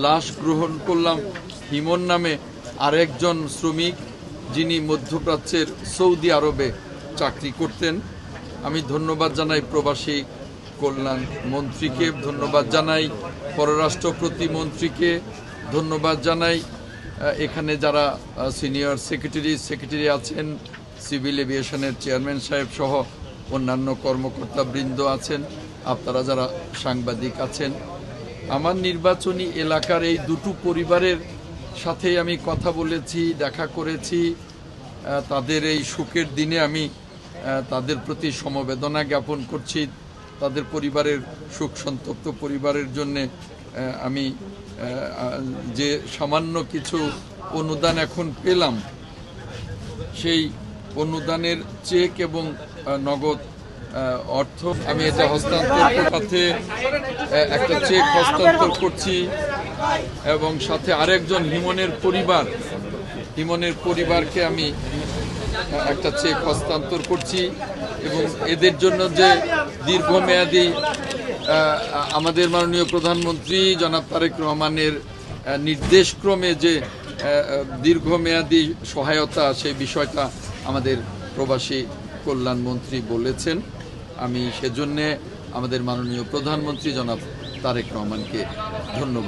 লাশ গ্রহণ করলাম হিমন নামে আরেকজন শ্রমিক, যিনি মধ্যপ্রাচ্যের সৌদি আরবে চাকরি করতেন। আমি ধন্যবাদ জানাই প্রবাসী কল্যাণ মন্ত্রীকে, ধন্যবাদ জানাই পররাষ্ট্র প্রতিমন্ত্রীকে, ধন্যবাদ জানাই এখানে যারা সিনিয়র সেক্রেটারি আছেন, সিভিল এভিয়েশনের চেয়ারম্যান সাহেব সহ অন্যান্য কর্মকর্তাবৃন্দ আছেন, আপনারা যারা সাংবাদিক আছেন। আমার নির্বাচনী এলাকার এই দুটো পরিবারের সাথে আমি কথা বলেছি, দেখা করেছি। তাদের এই শোকের দিনে আমি তাদের প্রতি সমবেদনা জ্ঞাপন করছি। তাদের পরিবারের শোক সন্তপ্ত পরিবারের জন্য আমি যে সামান্য কিছু অনুদান এখন পেলাম, সেই অনুদানের চেক এবং নগদ অর্থ আমি এটা হস্তান্তর সাথে একটা চেক হস্তান্তর করছি এবং সাথে আরেকজন হিমনের পরিবারকে আমি একটা চেক হস্তান্তর করছি এবং এদের জন্য যে দীর্ঘমেয়াদী আমাদের মাননীয় প্রধানমন্ত্রী জনাব তারেক রহমানের নির্দেশক্রমে যে দীর্ঘমেয়াদী সহায়তা, সেই বিষয়টা আমাদের প্রবাসী কল্যাণ মন্ত্রী বলেছেন। আমি সেজন্যে আমাদের মাননীয় প্রধানমন্ত্রী জনাব তারেক রহমানকে ধন্যবাদ।